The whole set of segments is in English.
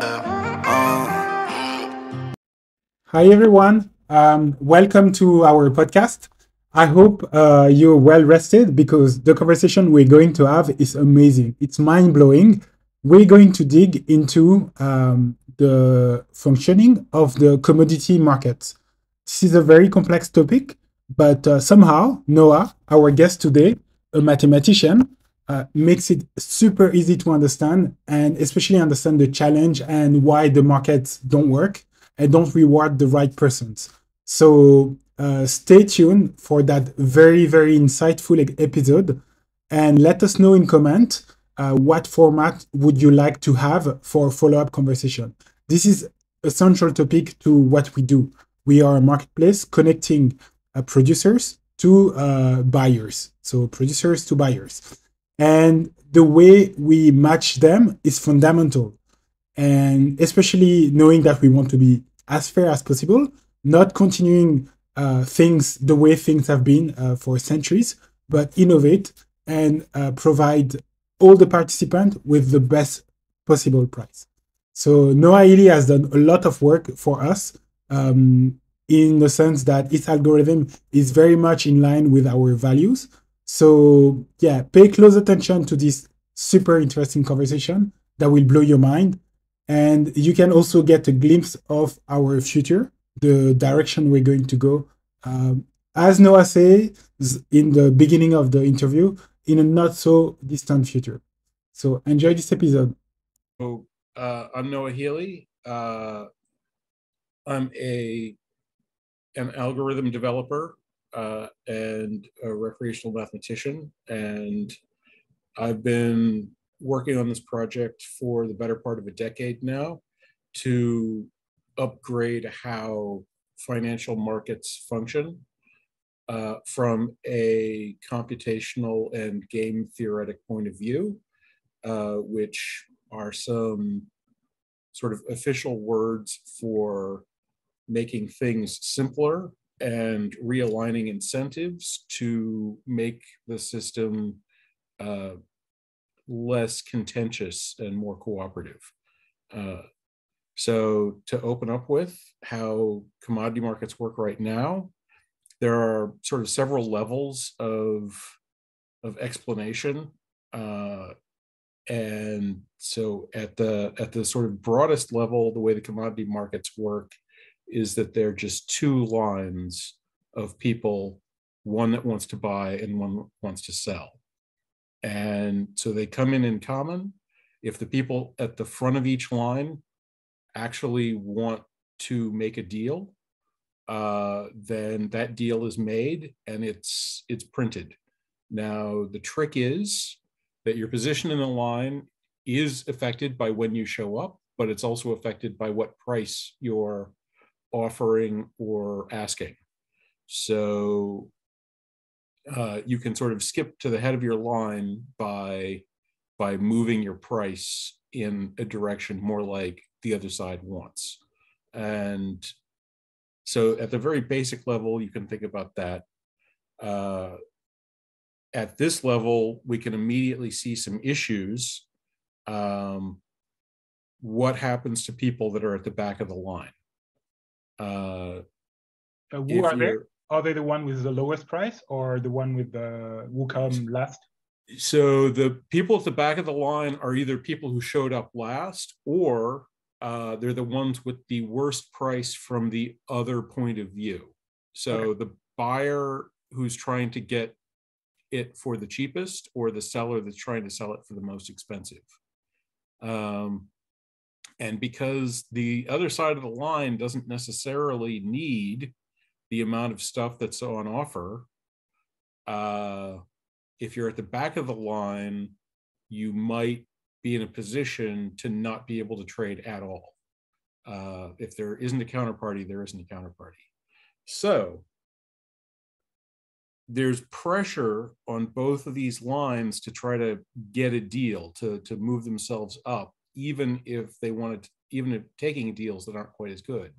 Hi, everyone. Welcome to our podcast. I hope you're well rested because the conversation we're going to have is amazing. It's mind blowing. We're going to dig into the functioning of the commodity markets. This is a very complex topic, but somehow Noah, our guest today, a mathematician, makes it super easy to understand and especially understand the challenge and why the markets don't work and don't reward the right persons. So stay tuned for that very, very insightful episode and let us know in comment what format would you like to have for follow-up conversation. This is a central topic to what we do. We are a marketplace connecting producers to buyers. So producers to buyers. And the way we match them is fundamental. And especially knowing that we want to be as fair as possible, not continuing things the way things have been for centuries, but innovate and provide all the participants with the best possible price. So Noah Healy has done a lot of work for us in the sense that its algorithm is very much in line with our values. So yeah, pay close attention to this super interesting conversation that will blow your mind. And you can also get a glimpse of our future, the direction we're going to go. As Noah says in the beginning of the interview, in a not so distant future. So enjoy this episode. So I'm Noah Healy. I'm an algorithm developer and a recreational mathematician, and I've been working on this project for the better part of a decade now to upgrade how financial markets function from a computational and game theoretic point of view, which are some sort of official words for making things simpler and realigning incentives to make the system less contentious and more cooperative. So to open up with how commodity markets work right now, there are sort of several levels of explanation. And so at the sort of broadest level, the way the commodity markets work is that they're just two lines of people, one that wants to buy and one that wants to sell. And so they come in common. If the people at the front of each line actually want to make a deal, then that deal is made and it's printed. Now, the trick is that your position in the line is affected by when you show up, but it's also affected by what price you're offering or asking. So you can sort of skip to the head of your line by moving your price in a direction more like the other side wants. And so at the very basic level, you can think about that. At this level, we can immediately see some issues. What happens to people that are at the back of the line? Who are they? Are they the one with the lowest price or the one with the who come last? So the people at the back of the line are either people who showed up last, or they're the ones with the worst price from the other point of view. So the buyer who's trying to get it for the cheapest, or the seller that's trying to sell it for the most expensive. And because the other side of the line doesn't necessarily need the amount of stuff that's on offer, if you're at the back of the line, you might be in a position to not be able to trade at all. If there isn't a counterparty, there isn't a counterparty. So there's pressure on both of these lines to try to get a deal, to move themselves up, even if they wanted to, even if taking deals that aren't quite as good.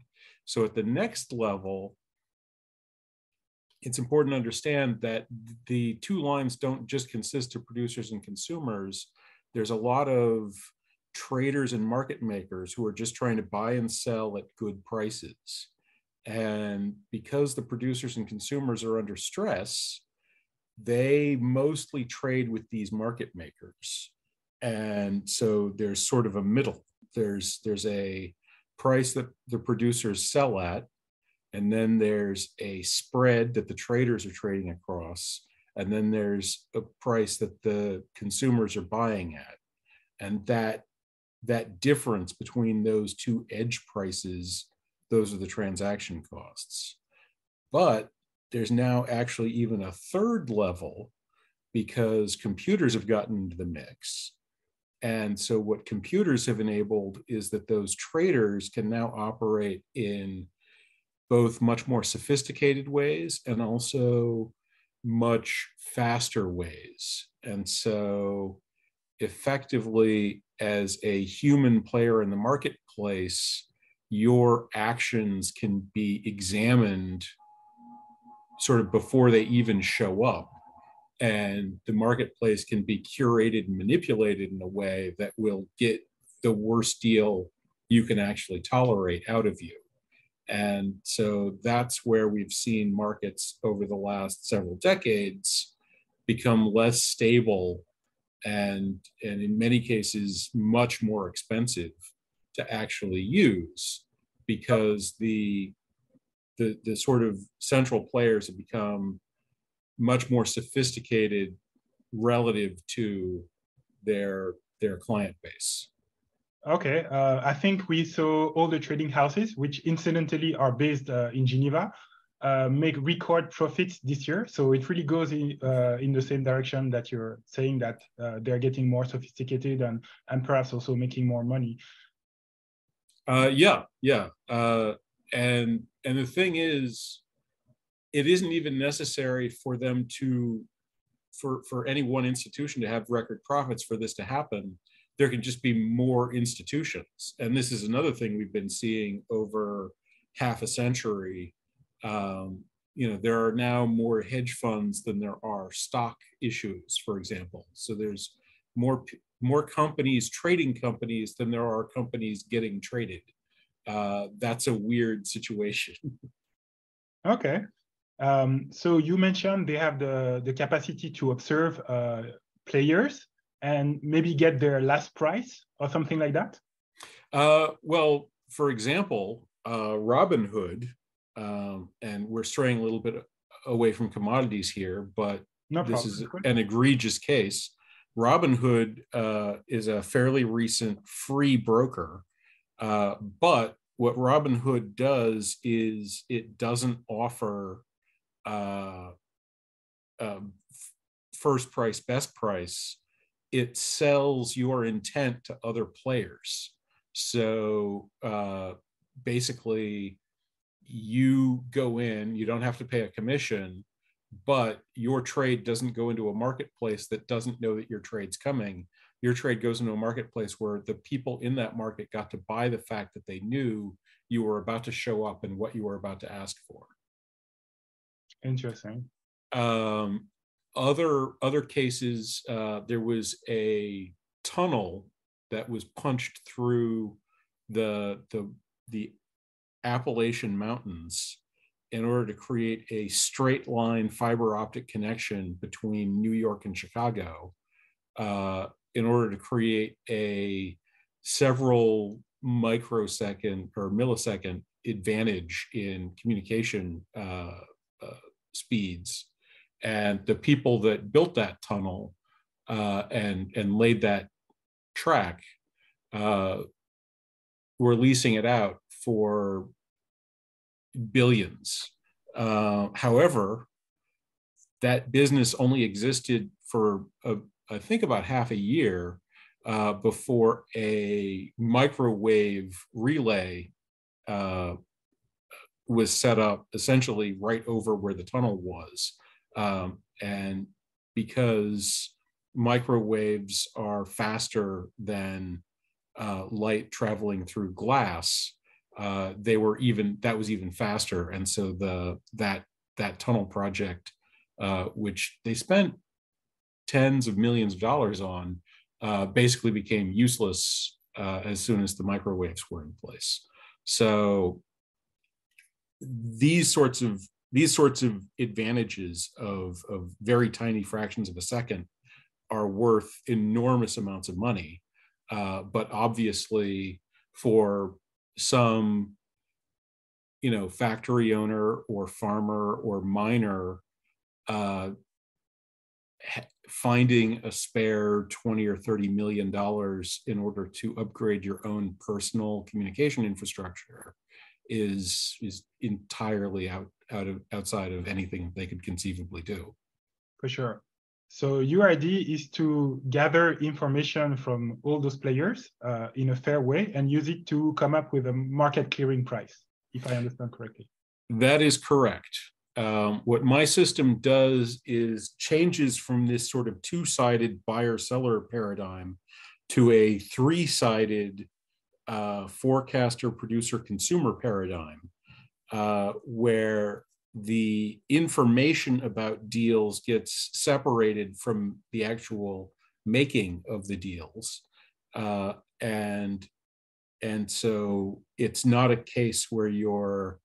So at the next level, it's important to understand that the two lines don't just consist of producers and consumers. There's a lot of traders and market makers who are just trying to buy and sell at good prices. And because the producers and consumers are under stress, they mostly trade with these market makers. And so there's sort of a middle. There's a price that the producers sell at, and then there's a spread that the traders are trading across, and then there's a price that the consumers are buying at. And that difference between those two edge prices, those are the transaction costs. But there's now actually even a third level, because computers have gotten into the mix. And so what computers have enabled is that those traders can now operate in both much more sophisticated ways and also much faster ways. And so effectively, as a human player in the marketplace, your actions can be examined sort of before they even show up. And the marketplace can be curated and manipulated in a way that will get the worst deal you can actually tolerate out of you. And so that's where we've seen markets over the last several decades become less stable and in many cases much more expensive to actually use, because the sort of central players have become much more sophisticated relative to their client base. Okay, I think we saw all the trading houses, which incidentally are based in Geneva, make record profits this year. So it really goes in the same direction that you're saying, that they're getting more sophisticated and perhaps also making more money. Yeah. And the thing is, it isn't even necessary for them to, for any one institution to have record profits for this to happen. There can just be more institutions. And this is another thing we've been seeing over half a century. There are now more hedge funds than there are stock issues, for example. So there's more companies trading companies than there are companies getting traded. That's a weird situation. Okay. So you mentioned they have the capacity to observe players and maybe get their last price or something like that? Well, for example, Robinhood, and we're straying a little bit away from commodities here, but this is an egregious case. Robinhood is a fairly recent free broker, but what Robinhood does is it doesn't offer first price, best price. It sells your intent to other players. So basically, you go in, you don't have to pay a commission, but your trade doesn't go into a marketplace that doesn't know that your trade's coming. Your trade goes into a marketplace where the people in that market got to buy the fact that they knew you were about to show up and what you were about to ask for. Interesting. Other cases, there was a tunnel that was punched through the Appalachian Mountains in order to create a straight line fiber optic connection between New York and Chicago, in order to create a several microsecond or millisecond advantage in communication speeds. And the people that built that tunnel and laid that track were leasing it out for billions. However, that business only existed for I think about half a year before a microwave relay was set up essentially right over where the tunnel was. And because microwaves are faster than light traveling through glass, that was even faster. And so that tunnel project, which they spent tens of millions of dollars on, basically became useless as soon as the microwaves were in place. So these sorts of advantages of very tiny fractions of a second are worth enormous amounts of money. But obviously, for some, factory owner or farmer or miner, finding a spare $20 or $30 million in order to upgrade your own personal communication infrastructure is entirely outside of anything they could conceivably do. For sure. So your idea is to gather information from all those players in a fair way and use it to come up with a market clearing price, if I understand correctly. That is correct. What my system does is changes from this sort of two-sided buyer-seller paradigm to a three-sided forecaster, producer, consumer paradigm, where the information about deals gets separated from the actual making of the deals. And so it's not a case where you're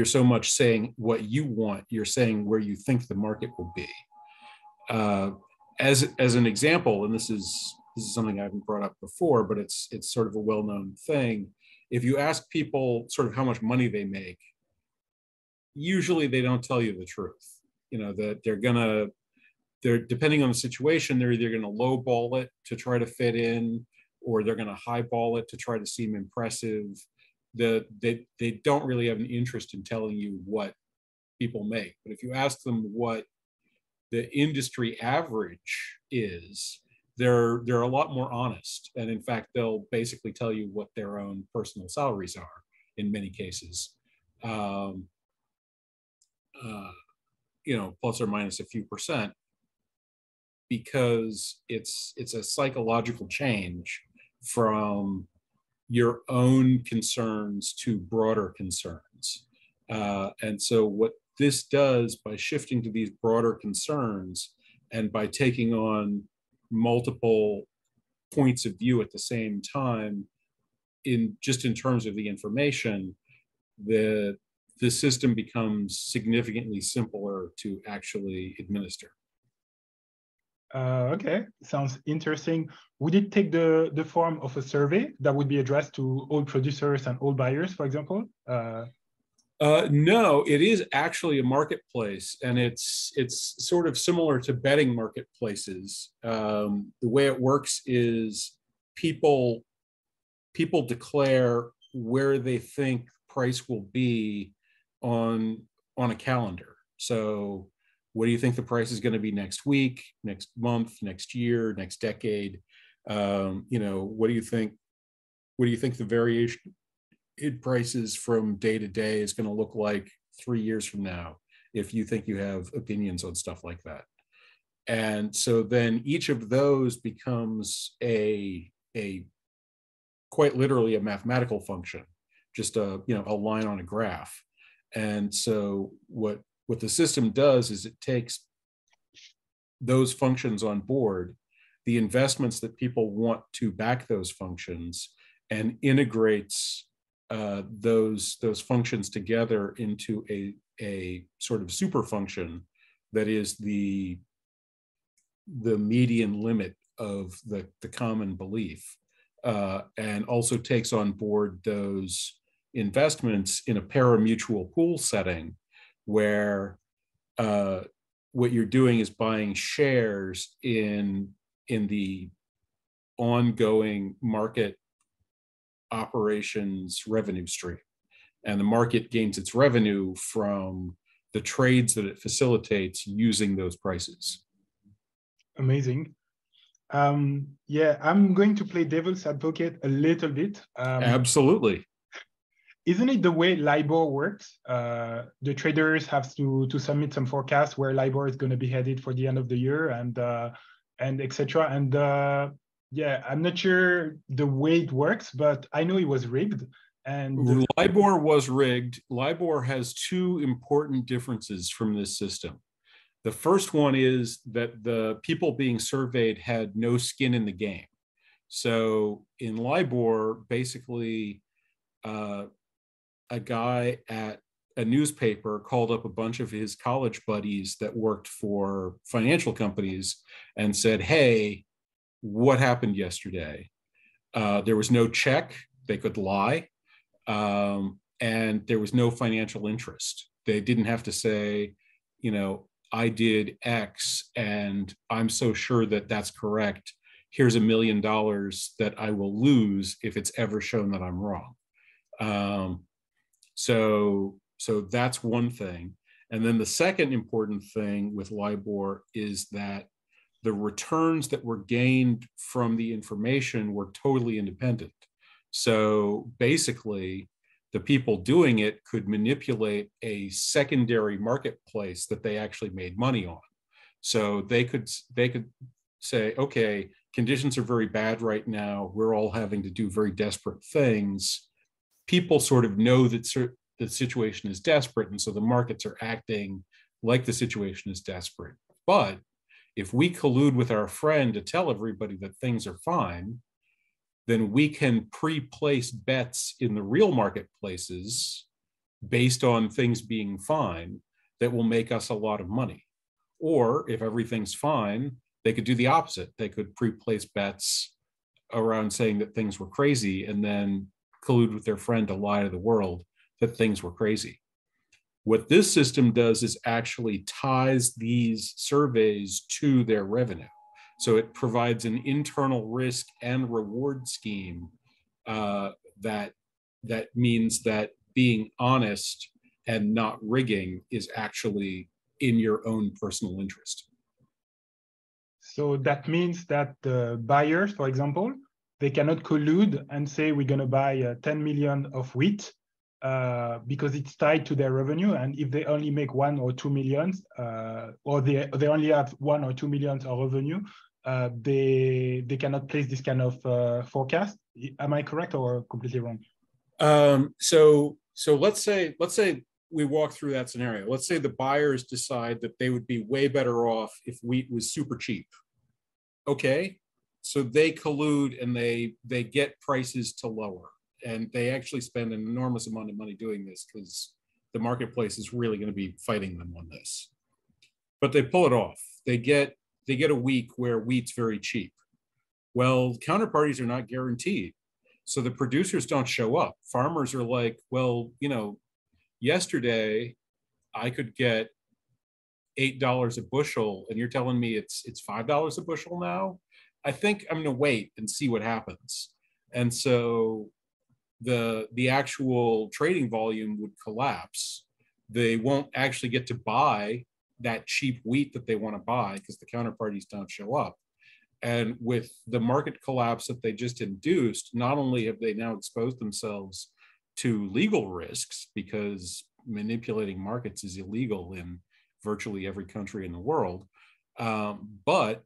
so much saying what you want, you're saying where you think the market will be. As an example, and this is something I haven't brought up before, but it's sort of a well-known thing. If you ask people sort of how much money they make, usually they don't tell you the truth. That they're depending on the situation, they're either going to lowball it to try to fit in, or they're going to highball it to try to seem impressive. They don't really have an interest in telling you what people make. But if you ask them what the industry average is, they're a lot more honest. And in fact, they'll basically tell you what their own personal salaries are in many cases, plus or minus a few percent, because it's a psychological change from your own concerns to broader concerns. And so what this does, by shifting to these broader concerns and by taking on multiple points of view at the same time, in terms of the information, the system becomes significantly simpler to actually administer. Okay, sounds interesting. Would it take the form of a survey that would be addressed to all producers and all buyers, for example? No, it is actually a marketplace, and it's sort of similar to betting marketplaces. The way it works is people declare where they think price will be on a calendar. So what do you think the price is going to be next week, next month, next year, next decade? What do you think the variation in prices from day to day is going to look like 3 years from now, if you think you have opinions on stuff like that? And so then each of those becomes a quite literally a mathematical function, just a line on a graph. And so what the system does is it takes those functions on board, the investments that people want to back those functions, and integrates those functions together into a sort of super function that is the median limit of the common belief, and also takes on board those investments in a pari-mutuel pool setting, where what you're doing is buying shares in the ongoing market operations revenue stream, and the market gains its revenue from the trades that it facilitates using those prices. Amazing. Yeah, I'm going to play devil's advocate a little bit. Absolutely. Isn't it the way LIBOR works? The traders have to submit some forecasts where LIBOR is going to be headed for the end of the year, and etc. And yeah, I'm not sure the way it works, but I know it was rigged. And LIBOR was rigged. LIBOR has two important differences from this system. The first one is that the people being surveyed had no skin in the game. So in LIBOR, basically, a guy at a newspaper called up a bunch of his college buddies that worked for financial companies and said, hey, what happened yesterday? There was no check. They could lie. And there was no financial interest. They didn't have to say, I did X and I'm so sure that that's correct. Here's $1 million that I will lose if it's ever shown that I'm wrong. So that's one thing. And then the second important thing with LIBOR is that the returns that were gained from the information were totally independent. So basically, the people doing it could manipulate a secondary marketplace that they actually made money on. So they could say, okay, conditions are very bad right now. We're all having to do very desperate things. People sort of know that the situation is desperate, and so the markets are acting like the situation is desperate. But if we collude with our friend to tell everybody that things are fine, then we can pre-place bets in the real marketplaces based on things being fine that will make us a lot of money. Or if everything's fine, they could do the opposite. They could pre-place bets around saying that things were crazy and then collude with their friend to lie to the world that things were crazy. What this system does is actually ties these surveys to their revenue. So it provides an internal risk and reward scheme that means that being honest and not rigging is actually in your own personal interest. So that means that the buyers, for example, they cannot collude and say we're going to buy 10 million of wheat because it's tied to their revenue. And if they only make 1 or 2 millions, or they only have 1 or 2 millions of revenue, they cannot place this kind of forecast. Am I correct or completely wrong? So let's say we walk through that scenario. Let's say the buyers decide that they would be way better off if wheat was super cheap. Okay, so they collude and they get prices to lower, and they actually spend an enormous amount of money doing this because the marketplace is really going to be fighting them on this. But they pull it off. They get a week where wheat's very cheap. Well, counterparties are not guaranteed. So the producers don't show up. Farmers are like, well, yesterday I could get $8 a bushel, and you're telling me it's $5 a bushel now? I think I'm going to wait and see what happens. And so the actual trading volume would collapse. They won't actually get to buy that cheap wheat that they want to buy because the counterparties don't show up. And with the market collapse that they just induced, not only have they now exposed themselves to legal risks because manipulating markets is illegal in virtually every country in the world, but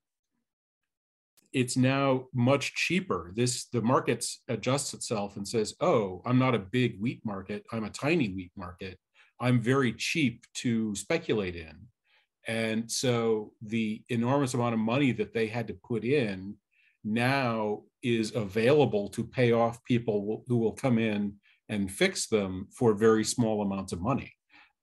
it's now much cheaper. The market adjusts itself and says, oh, I'm not a big wheat market. I'm a tiny wheat market. I'm very cheap to speculate in. And so the enormous amount of money that they had to put in now is available to pay off people who will come in and fix them for very small amounts of money.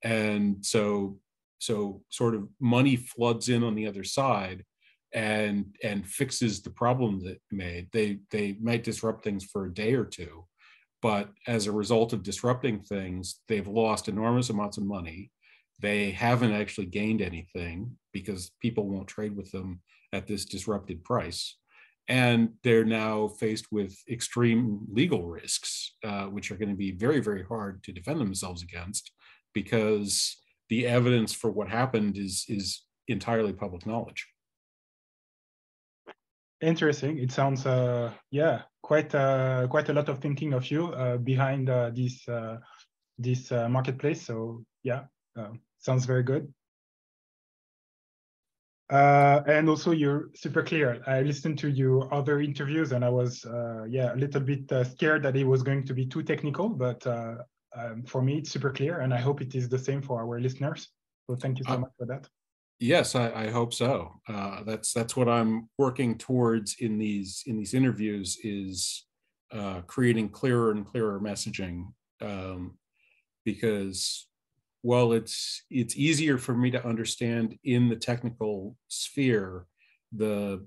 And so sort of money floods in on the other side and fixes the problem that made. They might disrupt things for a day or two, but as a result of disrupting things, they've lost enormous amounts of money. They haven't actually gained anything because people won't trade with them at this disrupted price. And they're now faced with extreme legal risks, which are going to be very, very hard to defend themselves against because the evidence for what happened is entirely public knowledge. Interesting. It sounds, quite a lot of thinking of you behind this marketplace. So yeah, sounds very good. And also you're super clear. I listened to your other interviews and I was, a little bit scared that it was going to be too technical, but for me, it's super clear. And I hope it is the same for our listeners. So thank you so much for that. Yes, I hope so. That's what I'm working towards in these interviews, is creating clearer and clearer messaging, because while it's easier for me to understand in the technical sphere, the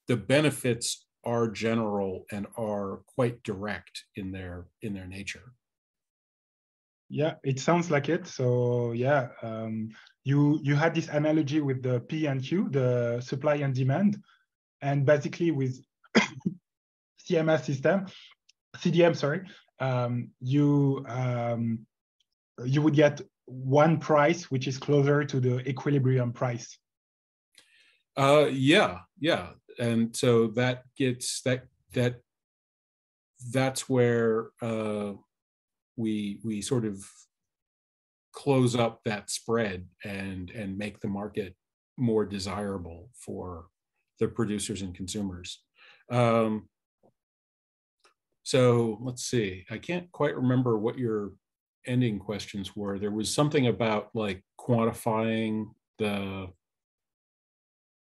the benefits are general and are quite direct in their nature. Yeah, it sounds like it. So yeah, you had this analogy with the P and Q, the supply and demand, and basically with CMS system, CDM, sorry, you would get one price which is closer to the equilibrium price. Yeah, and so that gets that's where we sort of close up that spread and make the market more desirable for the producers and consumers. So let's see. I can't quite remember what your ending questions were. There was something about like quantifying the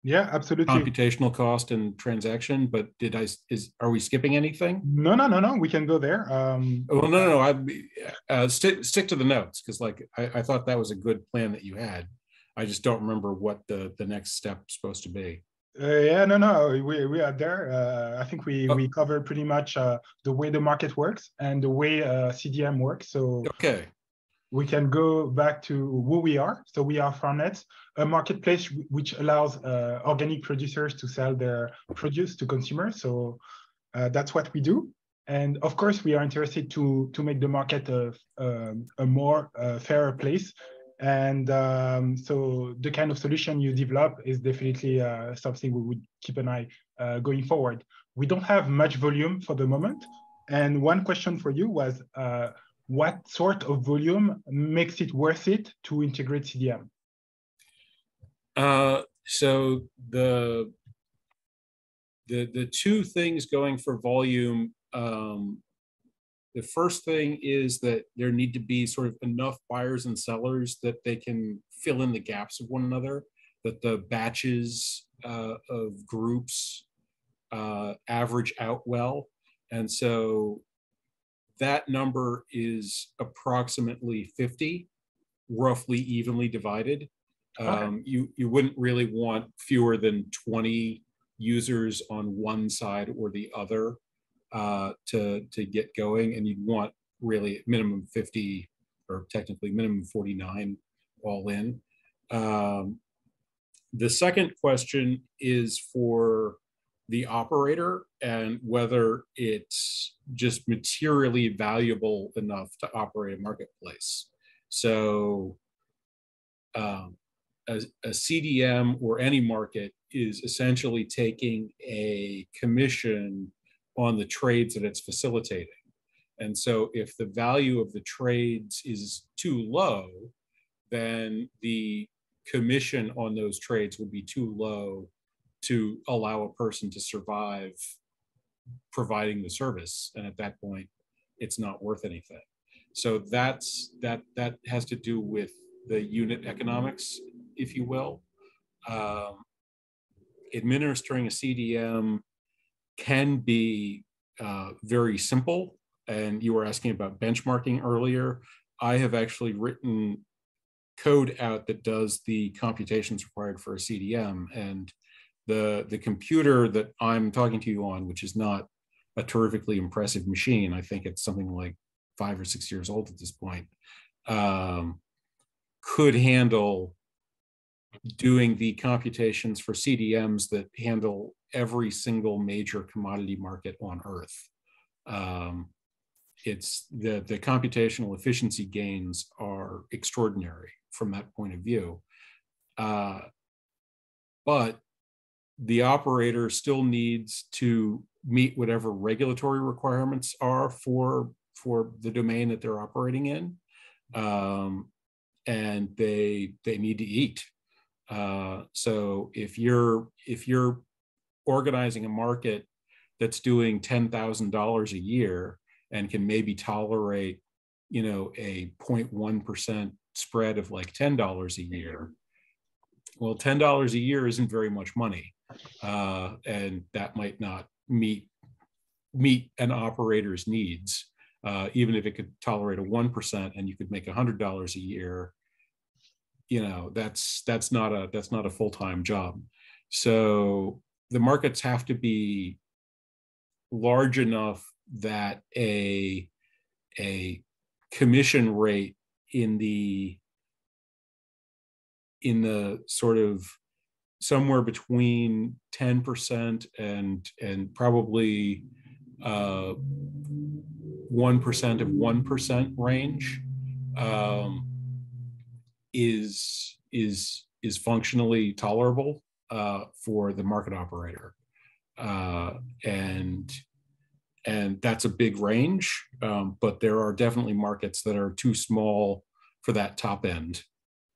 Yeah, absolutely. computational cost and transaction, but are we skipping anything? No. We can go there. Oh no. I stick to the notes, because like I thought that was a good plan that you had. I just don't remember what the next step is supposed to be. Yeah, no, we are there. I think we cover pretty much the way the market works and the way CDM works. So Okay. we can go back to who we are. So we are Farmnet, a marketplace which allows organic producers to sell their produce to consumers. So that's what we do. And of course, we are interested to make the market a more fairer place. And so the kind of solution you develop is definitely something we would keep an eye going forward. We don't have much volume for the moment. And one question for you was, what sort of volume makes it worth it to integrate CDM? So the two things going for volume, the first thing is that there need to be sort of enough buyers and sellers that they can fill in the gaps of one another, that the batches of groups average out well. And so that number is approximately 50, roughly evenly divided. Okay. You wouldn't really want fewer than 20 users on one side or the other to get going, and you'd want really minimum 50, or technically minimum 49 all in. The second question is for the operator and whether it's just materially valuable enough to operate a marketplace. So a CDM or any market is essentially taking a commission on the trades that it's facilitating. And so if the value of the trades is too low, then the commission on those trades will be too low to allow a person to survive providing the service. And at that point, it's not worth anything. So that has to do with the unit economics, if you will. Administering a CDM can be very simple. And you were asking about benchmarking earlier. I have actually written code out that does the computations required for a CDM. And the computer that I'm talking to you on, which is not a terrifically impressive machine, I think it's something like 5 or 6 years old at this point, could handle doing the computations for CDMs that handle every single major commodity market on Earth. It's the computational efficiency gains are extraordinary from that point of view. But the operator still needs to meet whatever regulatory requirements are for the domain that they're operating in, and they need to eat. So if you're organizing a market that's doing $10,000 a year and can maybe tolerate, a 0.1% spread of like $10 a year, Well, $10 a year isn't very much money, and that might not meet an operator's needs. Even if it could tolerate a 1% and you could make $100 a year, that's not a full-time job. So the markets have to be large enough that a commission rate in the sort of somewhere between 10% and probably 1% of 1% range is functionally tolerable for the market operator, and that's a big range. But there are definitely markets that are too small for that top end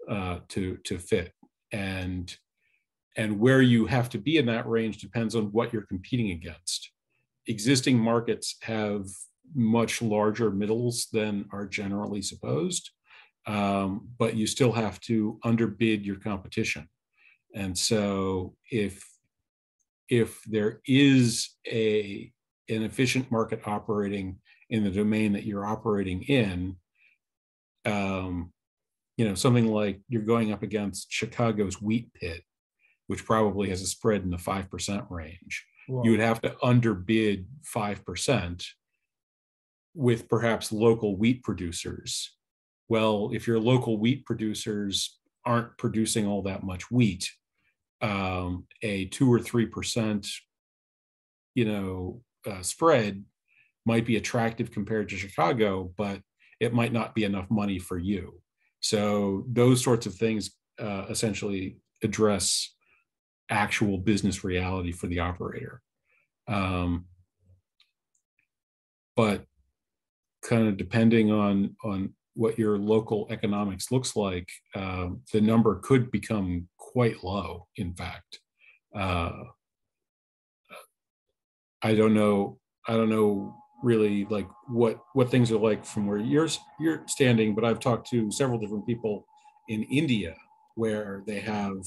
to fit, and where you have to be in that range depends on what you're competing against. Existing markets have much larger middles than are generally supposed, but you still have to underbid your competition. And so if there is an efficient market operating in the domain that you're operating in, something like you're going up against Chicago's wheat pit, which probably has a spread in the 5% range. Wow. You would have to underbid 5% with perhaps local wheat producers. Well, if your local wheat producers aren't producing all that much wheat, a 2 or 3% spread might be attractive compared to Chicago, but it might not be enough money for you. So those sorts of things essentially address actual business reality for the operator. But kind of depending on what your local economics looks like, the number could become quite low, in fact. I don't know really like what things are like from where you're standing, but I've talked to several different people in India where they have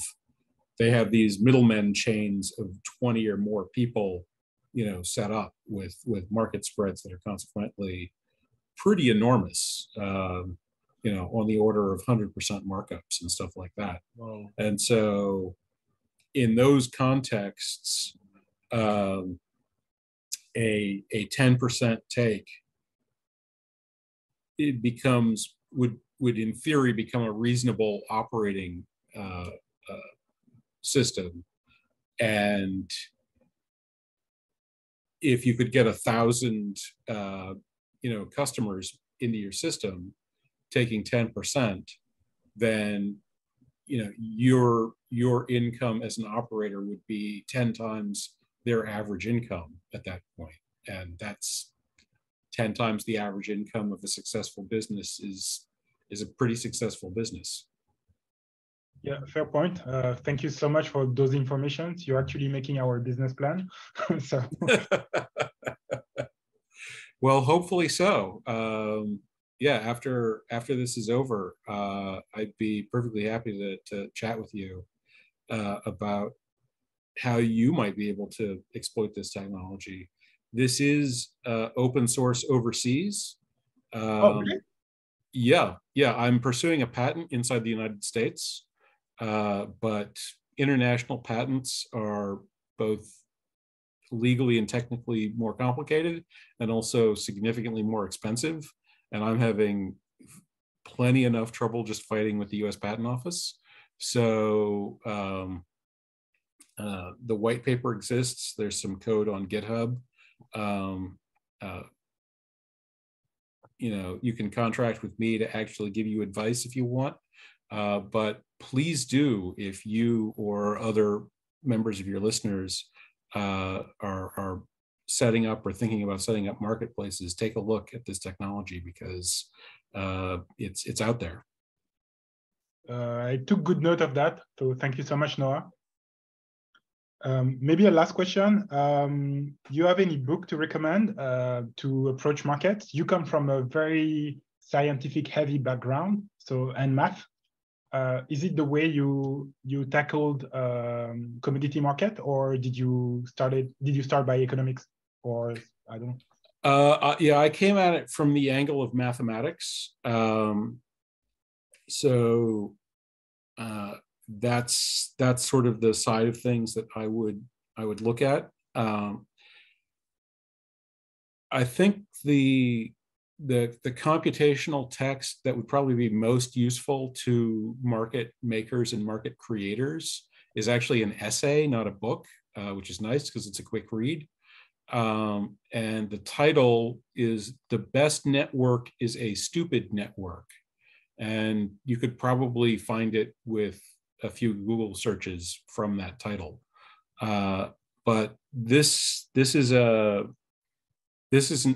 these middlemen chains of 20 or more people, set up with market spreads that are consequently pretty enormous, on the order of 100% markups and stuff like that. Wow. And so in those contexts, a 10% take, it would in theory become a reasonable operating system. And if you could get 1,000 customers into your system taking 10%, then your income as an operator would be 10 times their average income at that point. And that's 10 times the average income of a successful business is a pretty successful business. Yeah, fair point. Thank you so much for those informations. You're actually making our business plan. So. Well, hopefully so. Yeah, after this is over, I'd be perfectly happy to chat with you about how you might be able to exploit this technology. This is open source overseas. Okay. Yeah, I'm pursuing a patent inside the United States, but international patents are both legally and technically more complicated and also significantly more expensive. And I'm having plenty enough trouble just fighting with the US Patent Office. So the white paper exists. There's some code on GitHub. You can contract with me to actually give you advice if you want. But please do, if you or other members of your listeners are setting up or thinking about setting up marketplaces, take a look at this technology because it's out there. I took good note of that. So thank you so much, Noah. Maybe a last question. Do you have any book to recommend to approach markets? You come from a very scientific heavy background, and math. is it the way you tackled commodity market, or did you start by economics, or I don't know? Yeah, I came at it from the angle of mathematics. So that's sort of the side of things that I would look at. I think the computational text that would probably be most useful to market makers and market creators is actually an essay, not a book, which is nice because it's a quick read. And the title is "The Best Network is a Stupid Network." And you could probably find it with a few Google searches from that title. But this is an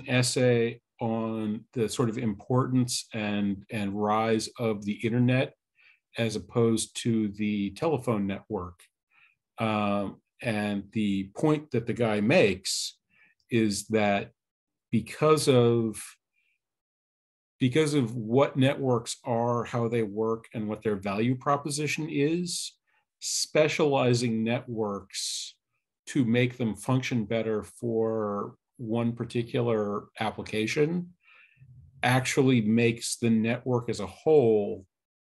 essay on the sort of importance and rise of the internet as opposed to the telephone network. And the point that the guy makes is that because of what networks are, how they work, and what their value proposition is, specializing networks to make them function better for one particular application actually makes the network as a whole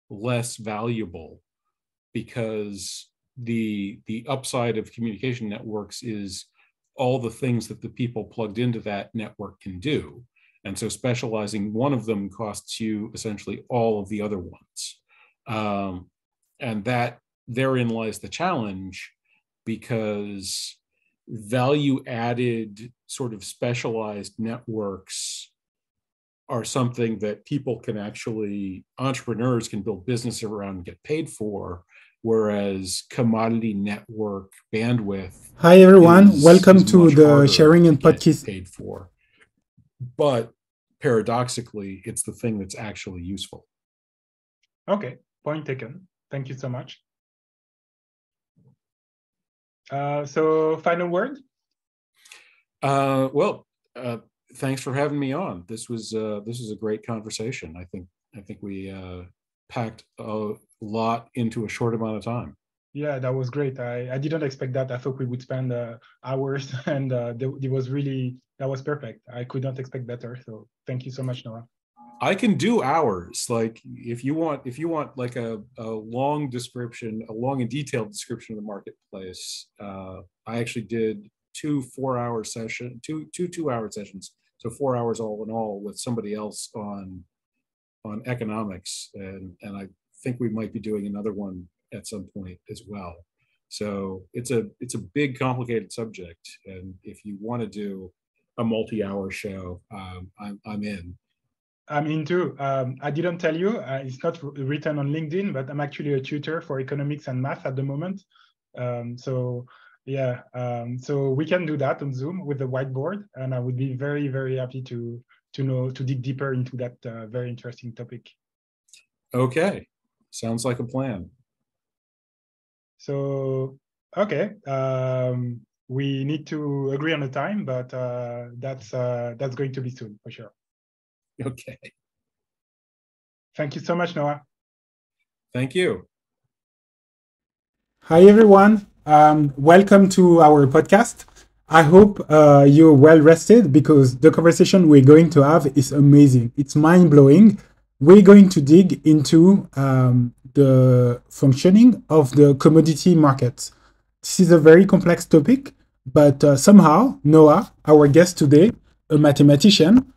less valuable, because the upside of communication networks is all the things that the people plugged into that network can do. And so specializing one of them costs you essentially all of the other ones. And that therein lies the challenge, because value added sort of specialized networks are something that people can actually, entrepreneurs can build business around and get paid for, whereas commodity network bandwidth. Hi everyone, welcome to the sharing and podcast. Paid for, but paradoxically, it's the thing that's actually useful. Okay, point taken. Thank you so much. So, final word. Thanks for having me on. This was a great conversation. I think we packed a lot into a short amount of time. Yeah, that was great. I didn't expect that. I thought we would spend hours, and that was perfect. I could not expect better. So thank you so much, Noah. I can do hours. Like if you want like a long description, a long and detailed description of the marketplace, I actually did two 2-hour sessions, so 4 hours all in all with somebody else on economics, and I think we might be doing another one at some point as well. So it's a big, complicated subject, and if you want to do a multi-hour show, I'm in. I'm in too. I didn't tell you, it's not written on LinkedIn, but I'm actually a tutor for economics and math at the moment. So we can do that on Zoom with the whiteboard, and I would be very, very happy to dig deeper into that very interesting topic. Okay, sounds like a plan. So, okay, we need to agree on the time, but that's going to be soon for sure. Okay. Thank you so much, Noah. Thank you. Hi, everyone. Welcome to our podcast. I hope you're well rested, because the conversation we're going to have is amazing. It's mind-blowing. We're going to dig into the functioning of the commodity markets. This is a very complex topic, but somehow Noah, our guest today, a mathematician,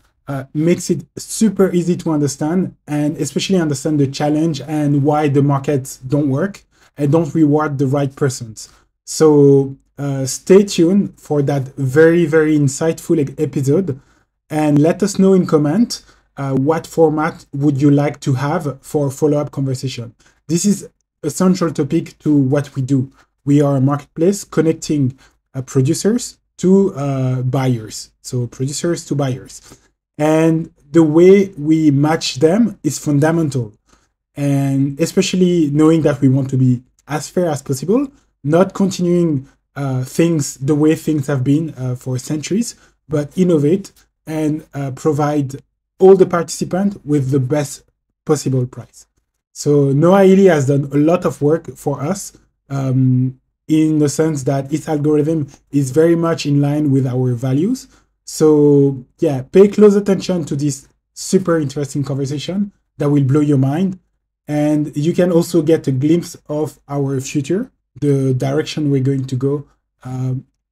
makes it super easy to understand, and especially understand the challenge and why the markets don't work and don't reward the right persons. So stay tuned for that very, very insightful episode, and let us know in comment what format would you like to have for follow-up conversation. This is a central topic to what we do. We are a marketplace connecting producers to buyers. So producers to buyers. And the way we match them is fundamental. And especially knowing that we want to be as fair as possible, not continuing things the way things have been for centuries, but innovate and provide all the participants with the best possible price. So Noah Healy has done a lot of work for us, in the sense that its algorithm is very much in line with our values. So yeah, pay close attention to this super interesting conversation that will blow your mind. And you can also get a glimpse of our future, the direction we're going to go.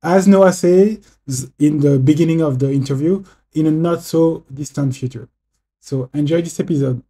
As Noah says in the beginning of the interview, in a not so distant future. So enjoy this episode.